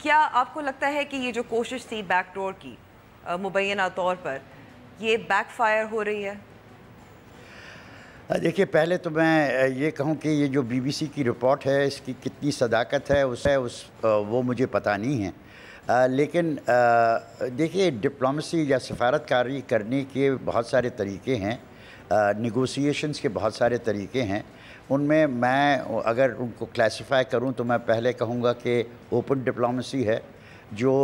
کیا آپ کو لگتا ہے کہ یہ جو کوشش تھی بیک ڈور کی مبینہ طور پر یہ بیک فائر ہو رہی ہے؟ دیکھیے پہلے تو میں یہ کہوں کہ یہ جو بی بی سی کی رپورٹ ہے اس کی کتنی صداقت ہے وہ مجھے پتہ نہیں ہے، لیکن دیکھیے ڈپلومیسی یا سفارت کاری کرنے کے بہت سارے طریقے ہیں، نیگوسیشنز کے بہت سارے طریقے ہیں. ان میں اگر ان کو کلاسیفائی کروں تو میں پہلے کہوں گا کہ اوپن ڈپلومیسی ہے جو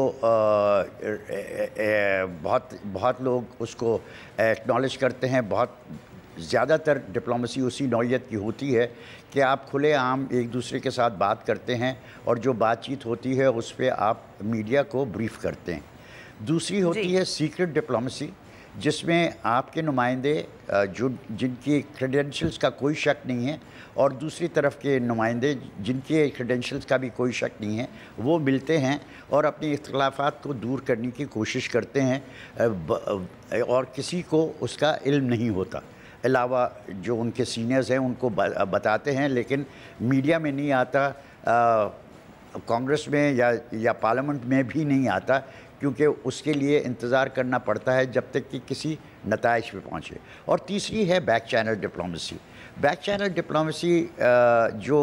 بہت لوگ اس کو ایکنالج کرتے ہیں. بہت زیادہ تر ڈپلومیسی اسی نوعیت کی ہوتی ہے کہ آپ کھلے عام ایک دوسرے کے ساتھ بات کرتے ہیں اور جو بات چیت ہوتی ہے اس پہ آپ میڈیا کو بریف کرتے ہیں. دوسری ہوتی ہے سیکرٹ ڈپلومیسی جس میں آپ کے نمائندے جن کی کریڈینشلز کا کوئی شک نہیں ہے اور دوسری طرف کے نمائندے جن کے کریڈینشلز کا بھی کوئی شک نہیں ہے وہ ملتے ہیں اور اپنے اختلافات کو دور کرنے کی کوشش کرتے ہیں اور کسی کو اس کا علم نہیں ہوتا، علاوہ جو ان کے سینئرز ہیں ان کو بتاتے ہیں لیکن میڈیا میں نہیں آتا، کانگریس میں یا پارلیمنٹ میں بھی نہیں آتا کیونکہ اس کے لیے انتظار کرنا پڑتا ہے جب تک کہ کسی نتائج پہ پہنچے. اور تیسری ہے back channel diplomacy. Back channel diplomacy جو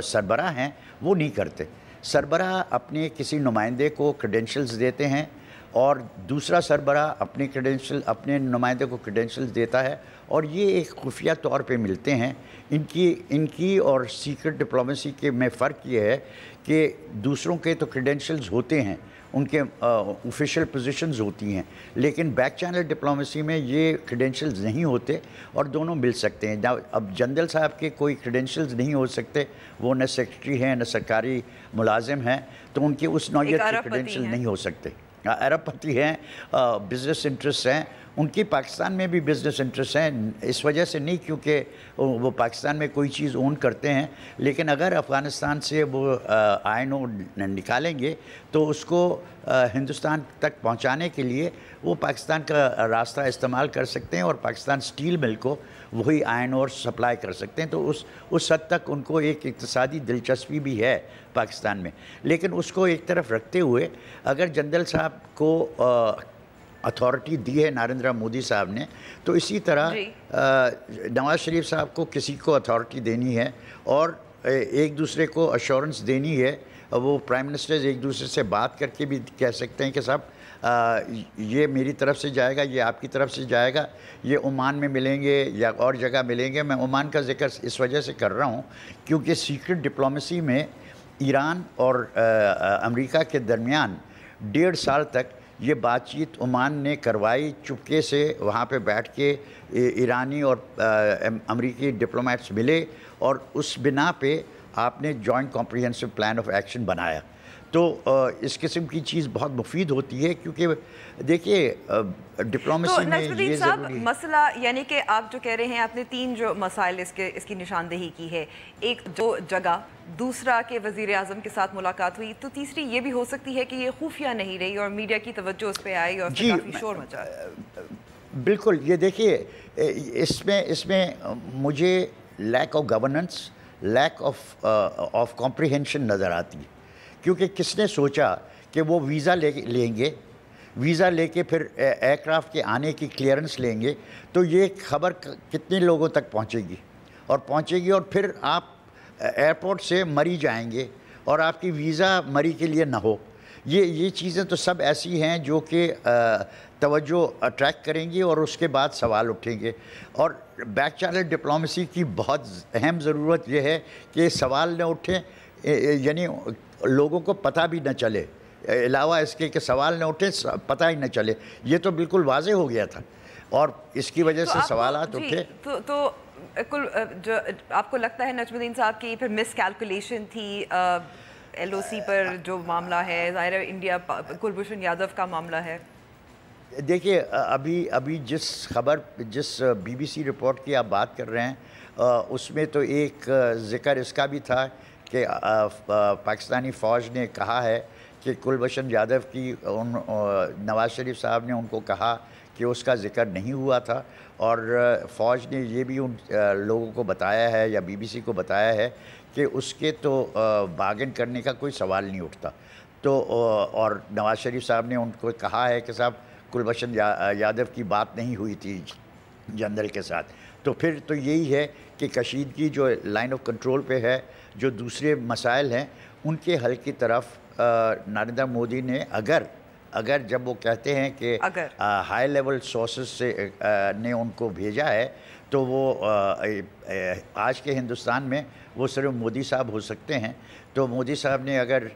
سربراہ ہیں وہ نہیں کرتے. سربراہ اپنے کسی نمائندے کو کریڈینشلز دیتے ہیں اور دوسرا سربراہ اپنے نمائندے کو کریڈینشلز دیتا ہے اور یہ ایک خفیہ طور پہ ملتے ہیں. ان کی اور سیکرٹ ڈپلومیسی کے میں فرق یہ ہے کہ دوسروں کے تو کریڈینشلز ہوتے ہیں، ان کے آفیشیل پوزیشنز ہوتی ہیں، لیکن بیک چینل ڈپلومیسی میں یہ کریڈینشلز نہیں ہوتے اور دونوں مل سکتے ہیں. اب جنرل صاحب کے کوئی کریڈینشلز نہیں ہو سکتے، وہ نہ سیکرٹری ہیں نہ سرکاری ملازم ہیں، تو ان کے اس نوعیت کے کریڈینشل نہیں ہو سکتے. ارب پتی ہیں، بزنس انٹرسٹ ہیں، ان کی پاکستان میں بھی بزنس انٹرسٹ ہیں، اس وجہ سے نہیں کیونکہ وہ پاکستان میں کوئی چیز اون کرتے ہیں، لیکن اگر افغانستان سے وہ آئین نکالیں گے تو اس کو ہندوستان تک پہنچانے کے لیے وہ پاکستان کا راستہ استعمال کر سکتے ہیں اور پاکستان سٹیل مل کو وہی آئرن اور سپلائی کر سکتے ہیں. تو اس حد تک ان کو ایک اقتصادی دلچسپی بھی ہے پاکستان میں. لیکن اس کو ایک طرف رکھتے ہوئے اگر جنرل صاحب کو اتھارٹی دی ہے نریندر مودی صاحب نے، تو اسی طرح نواز شریف صاحب کو کسی کو اتھارٹی دینی ہے اور ایک دوسرے کو ایشورنس دینی ہے. وہ پرائم منسٹرز ایک دوسرے سے بات کر کے بھی کہہ سکتے ہیں کہ صاحب یہ میری طرف سے جائے گا، یہ آپ کی طرف سے جائے گا، یہ عمان میں ملیں گے یا اور جگہ ملیں گے. میں عمان کا ذکر اس وجہ سے کر رہا ہوں کیونکہ سیکرٹ ڈپلومیسی میں ایران اور امریکہ کے درمیان 1.5 سال تک یہ بات چیت عمان نے کروائی، چپکے سے وہاں پہ بیٹھ کے ایرانی اور امریکی ڈپلومیٹس ملے اور اس بنا پہ آپ نے joint comprehensive plan of action بنایا. تو اس قسم کی چیز بہت مفید ہوتی ہے کیونکہ دیکھیے ڈپلومیسی میں یہ ضروری ہے. مسئلہ یعنی کہ آپ جو کہہ رہے ہیں، آپ نے 3 جو مسائل اس کی نشاندہی کی ہے. ایک جو جگہ، دوسرا کہ وزیر اعظم کے ساتھ ملاقات ہوئی، تو تیسری یہ بھی ہو سکتی ہے کہ یہ خفیہ نہیں رہی اور میڈیا کی توجہ اس پہ آئی اور کافی شور مچا. بالکل. یہ دیکھیے اس میں مجھے lack of governance, lack of comprehension نظر آتی ہے کیونکہ کس نے سوچا کہ وہ ویزا لیں گے، ویزا لے کے پھر ایئر کرافٹ کے آنے کی کلیئرنس لیں گے، تو یہ خبر کتنے لوگوں تک پہنچے گی اور پھر آپ ایئرپورٹ سے مری جائیں گے اور آپ کی ویزا مری کے لیے نہ ہو. یہ چیزیں تو سب ایسی ہیں جو کہ توجہ اٹریکٹ کریں گی اور اس کے بعد سوال اٹھیں گے. اور بیک چینل ڈپلومیسی کی بہت اہم ضرورت یہ ہے کہ سوال نہ اٹھیں، یعنی لوگوں کو پتہ بھی نہ چلے، علاوہ اس کے کہ سوال نہ اٹھیں، پتہ ہی نہ چلے. یہ تو بالکل واضح ہو گیا تھا اور اس کی وجہ سے سوالات اٹھے. تو جو آپ کو لگتا ہے نجم الدین صاحب کی پھر مس کیلکولیشن تھی ایل او سی پر جو معاملہ ہے، ظاہر ہے انڈیا کلبھوشن یادو کا معاملہ ہے. دیکھیے ابھی جس بی بی سی رپورٹ کی آپ بات کر رہے ہیں اس میں تو ایک ذکر اس کا بھی تھا کہ پاکستانی فوج نے کہا ہے کہ کلبھوشن یادو کی نواز شریف صاحب نے ان کو کہا کہ اس کا ذکر نہیں ہوا تھا اور فوج نے یہ بھی ان لوگوں کو بتایا ہے یا بی بی سی کو بتایا ہے کہ اس کے تو بارگن کرنے کا کوئی سوال نہیں اٹھتا. تو اور نواز شریف صاحب نے ان کو کہا ہے کہ صاحب کلبھشن یادو کی بات نہیں ہوئی تھی جنرل کے ساتھ. تو پھر تو یہی ہے کہ کشیدگی جو لائن آف کنٹرول پہ ہے, جو دوسرے مسائل ہیں ان کے حل کی طرف نریندر مودی نے اگر جب وہ کہتے ہیں کہ ہائی لیول سورسز سے نے ان کو بھیجا ہے, تو وہ آج کے ہندوستان میں وہ صرف مودی صاحب ہو سکتے ہیں. تو مودی صاحب نے اگر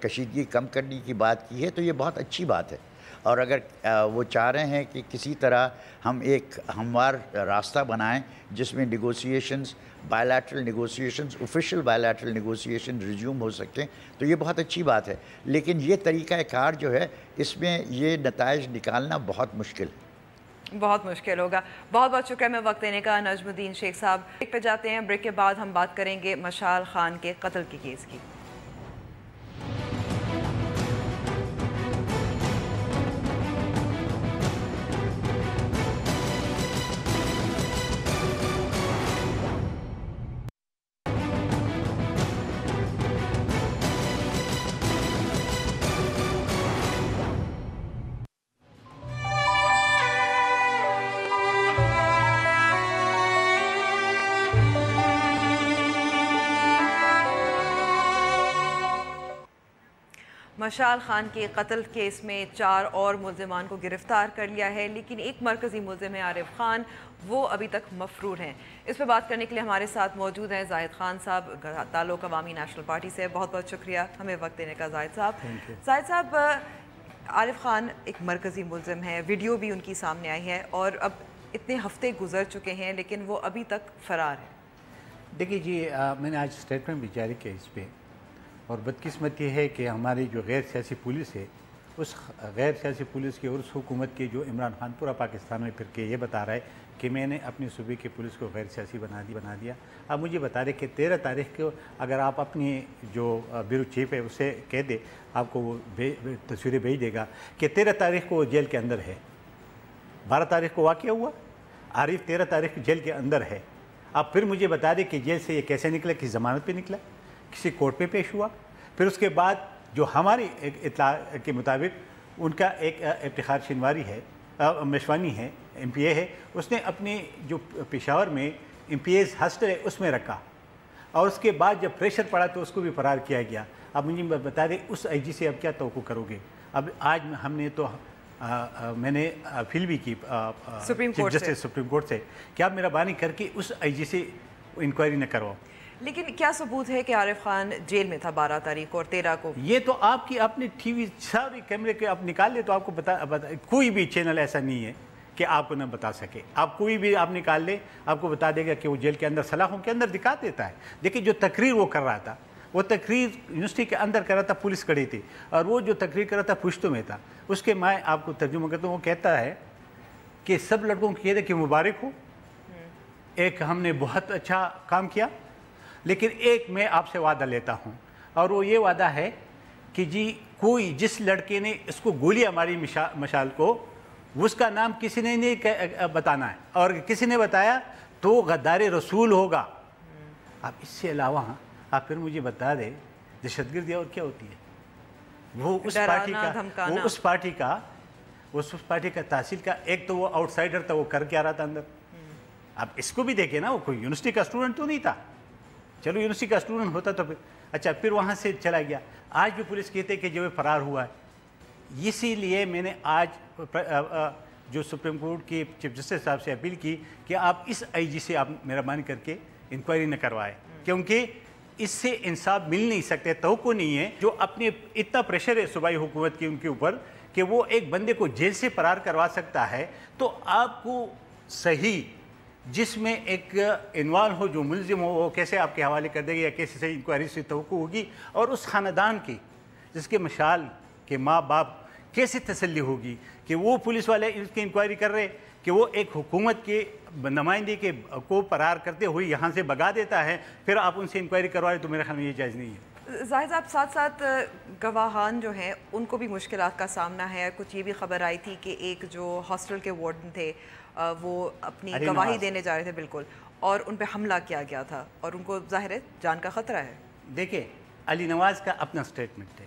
کشیدگی کم کرنے کی بات کی ہے تو یہ بہت اچھی بات ہے, اور اگر وہ چاہ رہے ہیں کہ کسی طرح ہم ایک ہموار راستہ بنائیں جس میں negotiations, bilateral negotiations, official bilateral negotiation resume ہو سکیں, تو یہ بہت اچھی بات ہے. لیکن یہ طریقہ کار جو ہے اس میں یہ نتائج نکالنا بہت مشکل ہے, بہت مشکل ہوگا. بہت بہت شکریہ میں وقت دینے کا نجم الدین شیخ صاحب. بریک پہ جاتے ہیں, بریک کے بعد ہم بات کریں گے مشال خان کے قتل کے کیس کی. مشال خان کے قتل کیس میں 4 اور ملزمان کو گرفتار کر لیا ہے, لیکن ایک مرکزی ملزم ہے عارف خان, وہ ابھی تک مفرور ہیں. اس پہ بات کرنے کے لیے ہمارے ساتھ موجود ہیں زاہد خان صاحب, تعلق عوامی نیشنل پارٹی سے. بہت بہت شکریہ ہمیں وقت دینے کا زاہد صاحب. زاہد صاحب, عارف خان ایک مرکزی ملزم ہے, ویڈیو بھی ان کی سامنے آئی ہے, اور اب اتنے ہفتے گزر چکے ہیں لیکن وہ ابھی تک فرار ہے. دیکھیے جی, میں نے آج اسٹیٹمنٹ بھی جاری کیا اس پہ, اور بدقسمت یہ ہے کہ ہماری جو غیر سیاسی پولیس ہے, اس غیر سیاسی پولیس کی اور اس حکومت کی جو عمران خان پورا پاکستان میں پھر کے یہ بتا رہا ہے کہ میں نے اپنی صوبے کی پولیس کو غیر سیاسی بنا دیا. اب مجھے بتا رہے کہ 13 تاریخ کو اگر آپ اپنی جو بیورو چیف ہے اسے کہہ دے, آپ کو وہ تصویریں بھیج دے گا کہ 13 تاریخ کو وہ جیل کے اندر ہے, 12 تاریخ کو واقعہ ہوا, عارف 13 تاریخ کو جیل کے اندر ہے. آپ پھر مجھے بتا دیں کہ جیل سے یہ کیسے نکلا, کسی ضمانت پہ نکلا, کسی کورٹ پہ پیش ہوا. پھر اس کے بعد جو ہماری اطلاع کے مطابق ان کا ایک افتخار شنواری ہے, مشوانی ہے, ایم پی اے ہے, اس نے اپنی جو پشاور میں ایم پی ایز ہاسٹل ہے اس میں رکھا, اور اس کے بعد جب پریشر پڑا تو اس کو بھی فرار کیا گیا. اب مجھے بتا دیں اس آئی جی سے اب کیا توقع کرو گے؟ اب آج ہم نے تو میں نے اپیل بھی کی چیف جسٹس سپریم کورٹ سے کہ آپ مہربانی کر کے اس آئی جی سے انکوائری نہ کرواؤ. لیکن کیا ثبوت ہے کہ عارف خان جیل میں تھا 12 تاریخ کو اور 13 کو؟ یہ تو آپ کی اپنے ٹی وی سارے کیمرے کے آپ نکال لے تو آپ کو کوئی بھی چینل ایسا نہیں ہے کہ آپ کو نہ بتا سکے. آپ کوئی بھی آپ نکال لے, آپ کو بتا دے گا کہ وہ جیل کے اندر سلاخوں کے اندر دکھا دیتا ہے. دیکھیں جو تقریر وہ کر رہا تھا, وہ تقریر یونیورسٹی کے اندر کر رہا تھا, پولیس کھڑی تھی, اور وہ جو تقریر کر رہا تھا پشتو میں تھا. اس کے میں آپ کو ترجمہ کرتا ہوں, وہ کہتا ہے کہ سب لڑکوں کو کہتے کہ مبارک ہو, ایک ہم نے بہت اچھا کام کیا, لیکن ایک میں آپ سے وعدہ لیتا ہوں, اور وہ یہ وعدہ ہے کہ جی کوئی جس لڑکے نے اس کو گولیاں ماری مشال کو, اس کا نام کسی نے نہیں بتانا ہے, اور کسی نے بتایا تو غدار رسول ہوگا. اب اس سے علاوہ آپ پھر مجھے بتا دیں دہشت گردی اور کیا ہوتی ہے؟ وہ اس پارٹی کا تحصیل کا ایک تو وہ آؤٹ سائڈر تھا, وہ کر کے آ رہا تھا اندر. اب اس کو بھی دیکھیں نا, وہ کوئی یونیورسٹی کا اسٹوڈنٹ تو نہیں تھا, چلو یونیورسٹی کا اسٹوڈنٹ ہوتا تو پھر اچھا, پھر وہاں سے چلا گیا. آج بھی پولیس کہتے کہ جو فرار ہوا ہے. اسی لیے میں نے آج جو سپریم کورٹ کے چیف جسٹس صاحب سے اپیل کی کہ آپ اس آئی جی سے آپ مہربانی کر کے انکوائری نہ کروائے, کیونکہ اس سے انصاف مل نہیں سکتے, توقع نہیں ہے. جو اپنے اتنا پریشر ہے صوبائی حکومت کی ان کے اوپر کہ وہ ایک بندے کو جیل سے فرار کروا سکتا ہے, تو آپ کو صحیح جس میں ایک انوالو ہو, جو ملزم ہو, وہ کیسے آپ کے حوالے کر دے گا, یا کیسے صحیح انکوائری سے توقع ہوگی, اور اس خاندان کی جس کے مشال کے ماں باپ کیسے تسلی ہوگی کہ وہ پولیس والے اس کی انکوائری کر رہے کہ وہ ایک حکومت کے نمائندے کے کو فرار کرتے ہوئے یہاں سے بھگا دیتا ہے, پھر آپ ان سے انکوائری کروائے, تو میرے خیال میں یہ جائز نہیں ہے. زاہد صاحب, ساتھ ساتھ گواہان جو ہیں ان کو بھی مشکلات کا سامنا ہے. کچھ یہ بھی خبر آئی تھی کہ ایک جو ہاسٹل کے وارڈن تھے وہ اپنی گواہی دینے جا رہے تھے بالکل, اور ان پہ حملہ کیا گیا تھا, اور ان کو ظاہر ہے جان کا خطرہ ہے. دیکھیں علی نواز کا اپنا سٹیٹمنٹ ہے,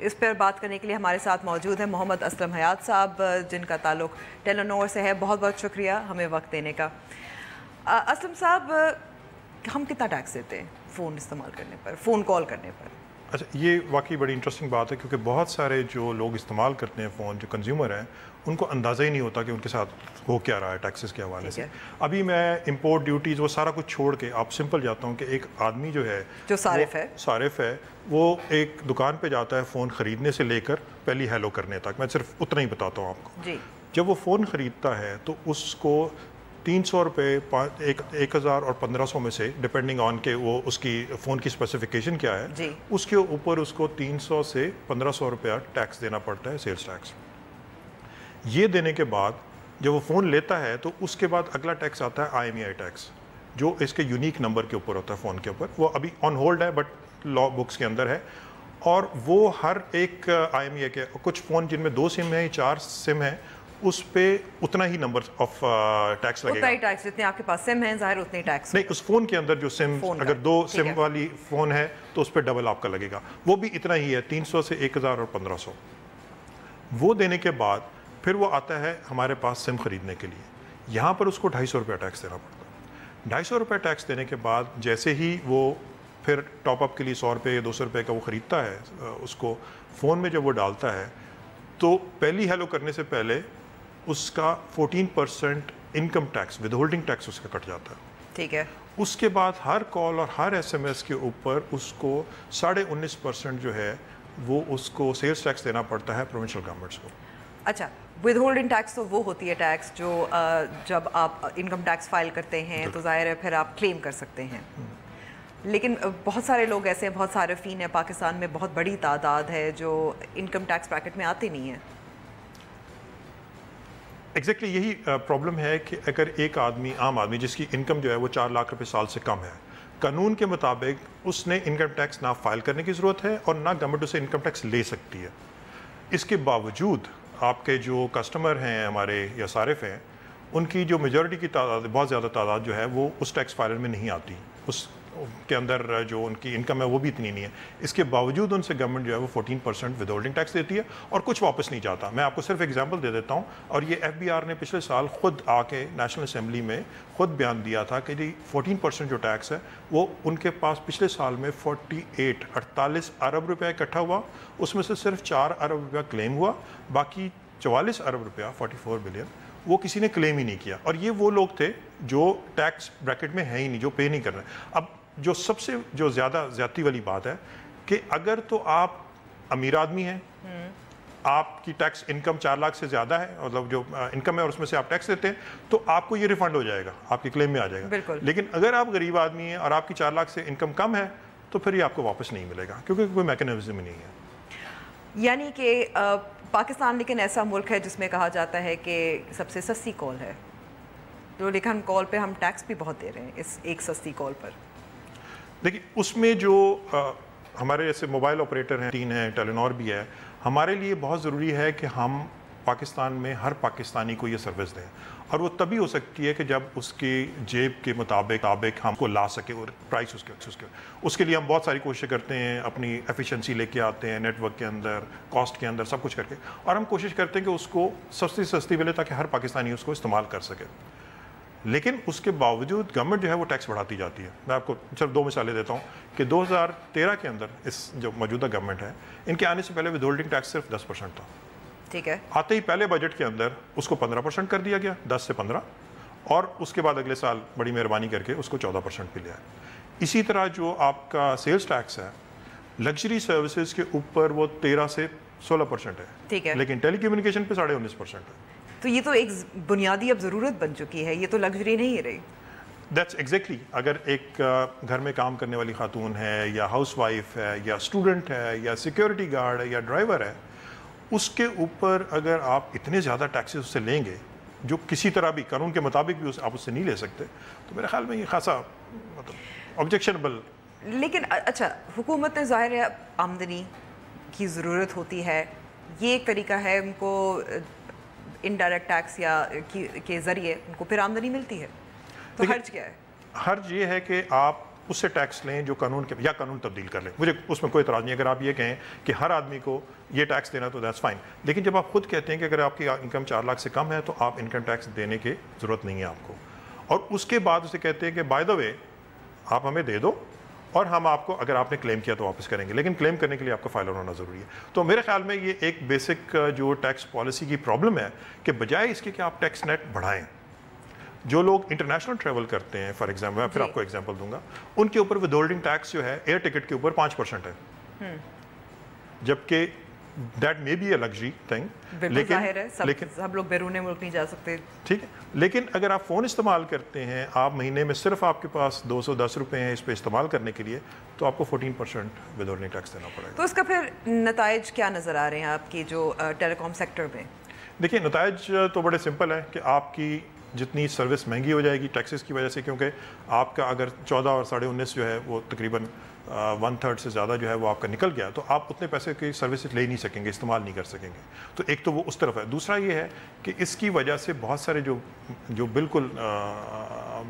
اس پر بات کرنے کے لیے ہمارے ساتھ موجود ہیں محمد اسلم حیات صاحب، جن کا تعلق ٹیلنور سے ہے. بہت بہت شکریہ ہمیں وقت دینے کا. اسلم صاحب، ہم کتنا ٹیکس دیتے ہیں فون استعمال کرنے پر، فون کال کرنے پر؟ اچھا، یہ واقعی بڑی انٹرسٹنگ بات ہے، کیونکہ بہت سارے جو لوگ استعمال کرتے ہیں فون، جو کنزیومر ہیں، ان کو اندازہ ہی نہیں ہوتا کہ ان کے ساتھ ہو کیا رہا ہے ٹیکسز کے حوالے سے. ابھی میں امپورٹ ڈیوٹیز وہ سارا کچھ چھوڑ کے آپ سمپل جاتا ہوں کہ ایک آدمی جو ہے، جو صارف ہے، وہ ایک دکان پہ جاتا ہے فون خریدنے سے لے کر پہلی ہیلو کرنے تک. میں صرف اتنا ہی بتاتا ہوں آپ کو. جب وہ فون خریدتا ہے تو اس کو 300 روپے 1000 اور 1500 میں سے ڈپینڈنگ آن کہ وہ اس کی فون کی اسپیسیفکیشن کیا ہے، اس کے اوپر اس کو 300 سے 1500 روپیہ ٹیکس دینا پڑتا ہے، سیلز ٹیکس. یہ دینے کے بعد جب وہ فون لیتا ہے تو اس کے بعد اگلا ٹیکس آتا ہے IMEI ٹیکس، جو اس کے یونیک نمبر کے اوپر ہوتا ہے فون کے اوپر. وہ ابھی آن ہولڈ ہے بٹ لا بکس کے اندر ہے، اور وہ ہر ایک IMEI کے، کچھ فون جن میں 2 سم ہیں، 4 سم ہیں، اس پہ اتنا ہی نمبر آف ٹیکس لگے گا. اتنا ہی ٹیکس جتنے آپ کے پاس سم ہیں، ظاہر اتنے ٹیکس نہیں. اس فون کے اندر جو سم، اگر 2 سم والی فون ہے تو اس پہ ڈبل آپ کا لگے گا. وہ بھی اتنا ہی ہے، 300 سے 1000 اور 1500. وہ دینے کے بعد پھر وہ آتا ہے ہمارے پاس سم خریدنے کے لیے. یہاں پر اس کو 250 روپیہ ٹیکس دینا پڑتا ہے. 250 روپیہ ٹیکس دینے کے بعد جیسے ہی وہ پھر ٹاپ اپ کے لیے 100 روپے یا 200 روپے کا وہ خریدتا ہے، اس کو فون میں جب وہ ڈالتا ہے تو پہلی ہیلو کرنے سے پہلے اس کا 14% income tax, with holding tax اس کا کٹ جاتا ہے. ٹھیک ہے. اس کے بعد ہر کال اور ہر SMS کے اوپر اس کو 19.5% جو ہے وہ اس کو سیلز ٹیکس دینا پڑتا ہے پروونشل گورنمنٹس کو. اچھا، ود ہولڈنگ ٹیکس تو وہ ہوتی ہے ٹیکس جو جب آپ انکم ٹیکس فائل کرتے ہیں تو ظاہر ہے پھر آپ کلیم کر سکتے ہیں. لیکن بہت سارے لوگ ایسے ہیں، بہت صارفین ہیں پاکستان میں، بہت بڑی تعداد ہے جو انکم ٹیکس بریکٹ میں آتے نہیں ہیں. ایگزیکٹلی یہی پرابلم ہے کہ اگر ایک آدمی، عام آدمی جس کی انکم جو ہے وہ 4 لاکھ روپے سال سے کم ہے، قانون کے مطابق اس نے انکم ٹیکس نہ فائل کرنے کی ضرورت ہے اور نہ گورنمنٹ اسے انکم ٹیکس لے سکتی ہے. اس کے باوجود آپ کے جو کسٹمر ہیں ہمارے یا صارف ہیں، ان کی جو میجورٹی کی تعداد، بہت زیادہ تعداد جو ہے وہ اس ٹیکس فائلر میں نہیں آتی. اس کے اندر جو ان کی انکم ہے وہ بھی اتنی نہیں ہے. اس کے باوجود ان سے گورنمنٹ جو ہے وہ 14% ود ہولڈنگ ٹیکس دیتی ہے اور کچھ واپس نہیں جاتا. میں آپ کو صرف ایگزامپل دے دیتا ہوں، اور یہ FBR نے پچھلے سال خود آ کے نیشنل اسمبلی میں خود بیان دیا تھا کہ جی 14% جو ٹیکس ہے وہ ان کے پاس پچھلے سال میں 48 ارب روپیہ اکٹھا ہوا. اس میں سے صرف 4 ارب روپیہ کلیم ہوا، باقی 44 ارب روپیہ 44 بلین وہ کسی نے کلیم ہی نہیں کیا. اور یہ وہ لوگ تھے جو ٹیکس بریکٹ میں ہیں ہی نہیں، جو پے نہیں کر رہے. اب جو سب سے جو زیادتی والی بات ہے کہ اگر تو آپ امیر آدمی ہیں، آپ کی ٹیکس انکم 4 لاکھ سے زیادہ ہے، مطلب جو انکم ہے اور اس میں سے آپ ٹیکس دیتے ہیں، تو آپ کو یہ ریفنڈ ہو جائے گا، آپ کی کلیم میں آ جائے گا. لیکن اگر آپ غریب آدمی ہیں اور آپ کی 4 لاکھ سے انکم کم ہے تو پھر یہ آپ کو واپس نہیں ملے گا، کیونکہ کوئی میکینزم نہیں ہے. یعنی کہ پاکستان لیکن ایسا ملک ہے جس میں کہا جاتا ہے کہ سب سے سستی کال ہے، جو لیکن کال پہ ہم ٹیکس بھی بہت دے رہے ہیں اس ایک سستی کال پر. دیکھیے، اس میں جو ہمارے جیسے موبائل آپریٹر ہیں، 3 ہیں، ٹیلنور بھی ہے، ہمارے لیے بہت ضروری ہے کہ ہم پاکستان میں ہر پاکستانی کو یہ سروس دیں. اور وہ تبھی ہو سکتی ہے کہ جب اس کی جیب کے مطابق ہم کو لا سکے اور پرائس اس کے لیے ہم بہت ساری کوششیں کرتے ہیں، اپنی ایفیشنسی لے کے آتے ہیں، نیٹ ورک کے اندر، کاسٹ کے اندر، سب کچھ کر کے، اور ہم کوشش کرتے ہیں کہ اس کو سستی ملے تاکہ ہر پاکستانی اس کو استعمال کر سکے. لیکن اس کے باوجود گورنمنٹ جو ہے وہ ٹیکس بڑھاتی جاتی ہے. میں آپ کو صرف 2 مثالیں دیتا ہوں کہ 2013 کے اندر اس جو موجودہ گورنمنٹ ہے، ان کے آنے سے پہلے ود ہولڈنگ ٹیکس صرف 10% تھا. ٹھیک ہے. آتے ہی پہلے بجٹ کے اندر اس کو 15% کر دیا گیا، 10 سے 15، اور اس کے بعد اگلے سال بڑی مہربانی کر کے اس کو 14% پہ لیا ہے. اسی طرح جو آپ کا سیلز ٹیکس ہے لگژری سروسز کے اوپر وہ 13 سے 16% ہے. ٹھیک ہے. لیکن ٹیلی کمیونیکیشن پہ 19.5% ہے. تو یہ تو ایک بنیادی اب ضرورت بن چکی ہے، یہ تو لگژری نہیں رہی. That's exactly. اگر ایک گھر میں کام کرنے والی خاتون ہے، یا ہاؤس وائف ہے، یا اسٹوڈنٹ ہے، یا سیکیورٹی گارڈ ہے، یا ڈرائیور ہے، اس کے اوپر اگر آپ اتنے زیادہ ٹیکسز اس سے لیں گے جو کسی طرح بھی قانون کے مطابق بھی آپ اس سے نہیں لے سکتے، تو میرے خیال میں یہ خاصا مطلب آبجیکشنبل. لیکن اچھا، حکومت نے ظاہر ہے آمدنی کی ضرورت ہوتی ہے، یہ ایک طریقہ ہے ان کو انڈائریکٹ ٹیکس یا کے ذریعے ان کو پھر آمدنی ملتی ہے. تو حرج کیا ہے؟ حرج یہ ہے کہ آپ اس سے ٹیکس لیں جو قانون کے یا قانون تبدیل کر لیں, مجھے اس میں کوئی اعتراض نہیں. اگر آپ یہ کہیں کہ ہر آدمی کو یہ ٹیکس دینا تو دیٹس فائن, لیکن جب آپ خود کہتے ہیں کہ اگر آپ کی انکم 4 لاکھ سے کم ہے تو آپ انکم ٹیکس دینے کی ضرورت نہیں ہے آپ کو, اور اس کے بعد اسے کہتے ہیں کہ بائی دا وے آپ ہمیں دے دو اور ہم آپ کو اگر آپ نے کلیم کیا تو واپس کریں گے, لیکن کلیم کرنے کے لیے آپ کا فائلر ہونا ضروری ہے. تو میرے خیال میں یہ ایک بیسک جو ٹیکس پالیسی کی پرابلم ہے کہ بجائے اس کے کہ آپ ٹیکس نیٹ بڑھائیں, جو لوگ انٹرنیشنل ٹریول کرتے ہیں فار ایگزامپل, میں پھر آپ کو ایگزامپل دوں گا, ان کے اوپر ود ہولڈنگ ٹیکس جو ہے ایئر ٹکٹ کے اوپر 5% ہے, جبکہ that may be a luxury thing, لیکن سب لوگ بیرون ملک نہیں جا سکتے, ٹھیک ہے, لیکن اگر آپ فون استعمال کرتے ہیں, آپ مہینے میں صرف آپ کے پاس 210 روپے ہیں اس پہ استعمال کرنے کے لیے, تو آپ کو 14% ود ہولڈنگ ٹیکس دینا پڑے گا. تو اس کا پھر نتائج کیا نظر آ رہے ہیں آپ کی جو ٹیلی کام سیکٹر میں؟ دیکھیے نتائج تو بڑے سمپل ہیں کہ آپ کی جتنی سروس مہنگی ہو جائے گی ٹیکسز کی وجہ سے, کیونکہ آپ کا اگر 14 اور 19.5 جو ہے وہ تقریباً 1/3 سے زیادہ جو ہے وہ آپ کا نکل گیا, تو آپ اتنے پیسے کی سروسز لے نہیں سکیں گے, استعمال نہیں کر سکیں گے. تو ایک تو وہ اس طرف ہے. دوسرا یہ ہے کہ اس کی وجہ سے بہت سارے جو بالکل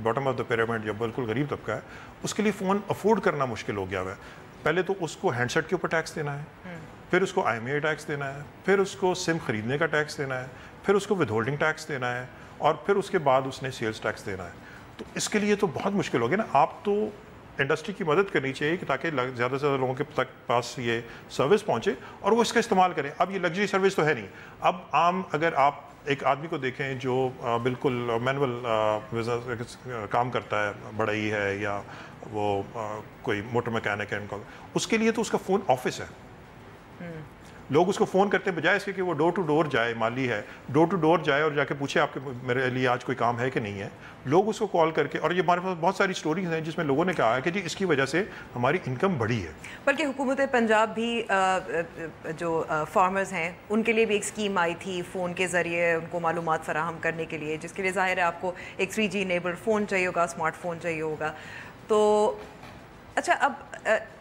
باٹم آف دا پیرامڈ یا بالکل غریب طبقہ ہے, اس کے لیے فون افورڈ کرنا مشکل ہو گیا ہوا ہے. پہلے تو اس کو ہینڈ سیٹ کے اوپر ٹیکس دینا ہے, پھر اس کو IMEI ٹیکس دینا ہے, پھر اس کو سم خریدنے کا ٹیکس دینا ہے, پھر اس کو ود ہولڈنگ ٹیکس دینا ہے, اور پھر اس کے بعد اس نے سیلز ٹیکس دینا ہے. تو اس کے لیے تو بہت مشکل ہو گیا نا. آپ تو انڈسٹری کی مدد کرنی چاہیے کہ تاکہ زیادہ سے زیادہ لوگوں کے پاس یہ سروس پہنچے اور وہ اس کا استعمال کریں. اب یہ لگژری سروس تو ہے نہیں. اب عام اگر آپ ایک آدمی کو دیکھیں جو بالکل مینول بزنس کام کرتا ہے, بڑھئی ہے یا وہ کوئی موٹر میکینک ہے, اس کے لیے تو اس کا فون آفس ہے. لوگ اس کو فون کرتے ہیں بجائے اس کے کہ وہ ڈور ٹو ڈور جائے, مالی ہے ڈور ٹو ڈور جائے اور جا کے پوچھے آپ کے میرے لیے آج کوئی کام ہے کہ نہیں ہے. لوگ اس کو کال کر کے, اور یہ ہمارے پاس بہت ساری سٹوریز ہیں جس میں لوگوں نے کہا ہے کہ جی اس کی وجہ سے ہماری انکم بڑھی ہے. بلکہ حکومت پنجاب بھی جو فارمرز ہیں ان کے لیے بھی ایک اسکیم آئی تھی فون کے ذریعے ان کو معلومات فراہم کرنے کے لیے, جس کے لیے ظاہر ہے آپ کو ایک 3G انیبلڈ فون چاہیے ہوگا, اسمارٹ فون چاہیے ہوگا. تو اچھا, اب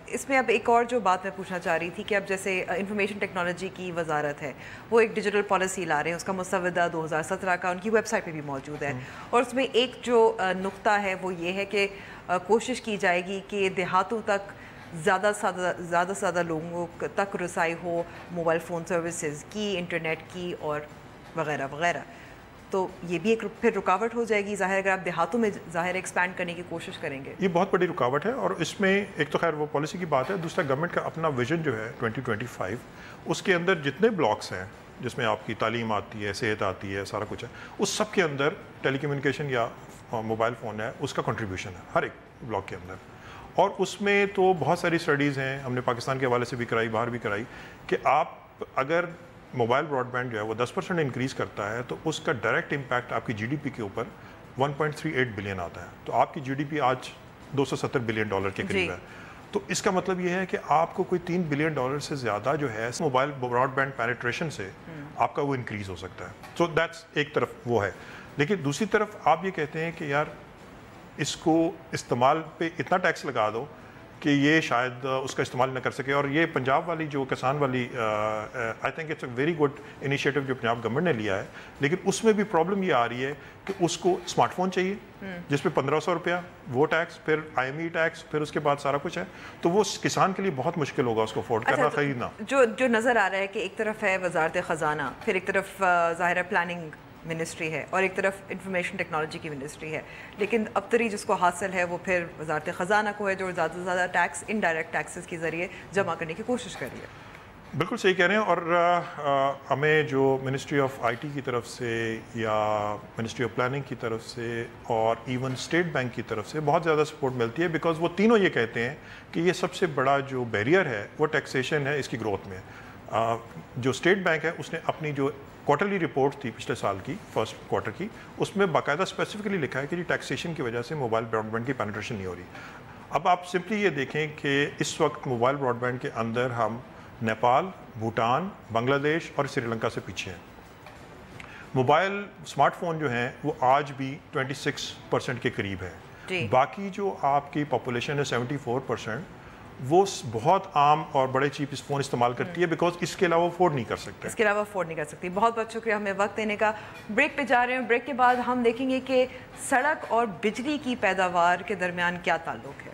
اس میں اب ایک اور جو بات میں پوچھنا چاہ رہی تھی کہ اب جیسے انفارمیشن ٹیکنالوجی کی وزارت ہے, وہ ایک ڈیجیٹل پالیسی لا رہے ہیں, اس کا مسودہ 2017 کا ان کی ویب سائٹ پہ بھی موجود ہے, اور اس میں ایک جو نقطہ ہے وہ یہ ہے کہ کوشش کی جائے گی کہ دیہاتوں تک زیادہ سے زیادہ لوگوں تک رسائی ہو موبائل فون سروسز کی, انٹرنیٹ کی اور وغیرہ وغیرہ. تو یہ بھی ایک پھر رکاوٹ ہو جائے گی ظاہر, اگر آپ دیہاتوں میں ظاہر ایکسپینڈ کرنے کی کوشش کریں گے. یہ بہت بڑی رکاوٹ ہے, اور اس میں ایک تو خیر وہ پالیسی کی بات ہے, دوسرا گورنمنٹ کا اپنا ویژن جو ہے 2025, اس کے اندر جتنے بلاکس ہیں جس میں آپ کی تعلیم آتی ہے, صحت آتی ہے, سارا کچھ ہے, اس سب کے اندر ٹیلی کمیونیکیشن یا موبائل فون ہے اس کا کنٹریبیوشن ہے ہر ایک بلاک کے اندر. اور اس میں تو بہت ساری اسٹڈیز ہیں, ہم نے پاکستان کے حوالے سے بھی کرائی, باہر بھی کرائی, کہ آپ اگر موبائل براڈ بینڈ جو ہے وہ 10% انکریز کرتا ہے تو اس کا ڈائریکٹ امپیکٹ آپ کی GDP کے اوپر 1.38 بلین آتا ہے. تو آپ کی GDP آج $270 بلین کے قریب ہے. تو اس کا مطلب یہ ہے کہ آپ کو کوئی $3 بلین سے زیادہ جو ہے موبائل براڈ بینڈ پینیٹریشن سے آپ کا وہ انکریز ہو سکتا ہے. سو دیٹس ایک طرف وہ ہے. لیکن دوسری طرف آپ یہ کہتے ہیں کہ یار اس کو استعمال پہ اتنا ٹیکس لگا دو کہ یہ شاید اس کا استعمال نہ کر سکے. اور یہ پنجاب والی جو کسان والی I think it's a very good initiative جو پنجاب گورنمنٹ نے لیا ہے, لیکن اس میں بھی پرابلم یہ آ رہی ہے کہ اس کو اسمارٹ فون چاہیے جس پہ 1500 روپیہ وہ ٹیکس, پھر IMEI ٹیکس, پھر اس کے بعد سارا کچھ ہے. تو وہ کسان کے لیے بہت مشکل ہوگا اس کو افورڈ کرنا, خریدنا. جو نظر آ رہا ہے کہ ایک طرف ہے وزارت خزانہ, پھر ایک طرف ظاہر پلاننگ منسٹری ہے, اور ایک طرف انفارمیشن ٹیکنالوجی کی منسٹری ہے, لیکن ابتری جس کو حاصل ہے وہ پھر وزارت خزانہ کو ہے جو زیادہ سے زیادہ ٹیکس انڈائریکٹ ٹیکسز کے ذریعے جمع کرنے کی کوشش کر رہی ہے. بالکل صحیح کہہ رہے ہیں. اور ہمیں جو منسٹری آف IT کی طرف سے یا منسٹری آف پلاننگ کی طرف سے اور ایون اسٹیٹ بینک کی طرف سے بہت زیادہ سپورٹ ملتی ہے, بیکاز وہ تینوں یہ کہتے ہیں کہ یہ سب سے بڑا جو بیریئر ہے وہ ٹیکسیشن ہے اس کی گروتھ میں. جو اسٹیٹ بینک ہے اس نے اپنی جو کوارٹرلی رپورٹ تھی پچھلے سال کی فرسٹ کوارٹر کی, اس میں باقاعدہ اسپیسیفکلی لکھا ہے کہ جی ٹیکسیشن کی وجہ سے موبائل براڈ بینڈ کی پینیٹریشن نہیں ہو رہی. اب آپ سمپلی یہ دیکھیں کہ اس وقت موبائل براڈ بینڈ کے اندر ہم نیپال, بھوٹان, بنگلہ دیش اور سری لنکا سے پیچھے ہیں. موبائل اسمارٹ فون جو ہیں وہ آج بھی 26% کے قریب ہے. باقی جو آپ کی پاپولیشن ہے 74%, وہ بہت عام اور بڑے چیپ فون استعمال کرتی ہے, بیکاز اس کے علاوہ افورڈ نہیں کر سکتے. اس کے علاوہ افورڈ نہیں کر سکتی. بہت بہت شکریہ ہمیں وقت دینے کا. بریک پہ جا رہے ہیں. بریک کے بعد ہم دیکھیں گے کہ سڑک اور بجلی کی پیداوار کے درمیان کیا تعلق ہے.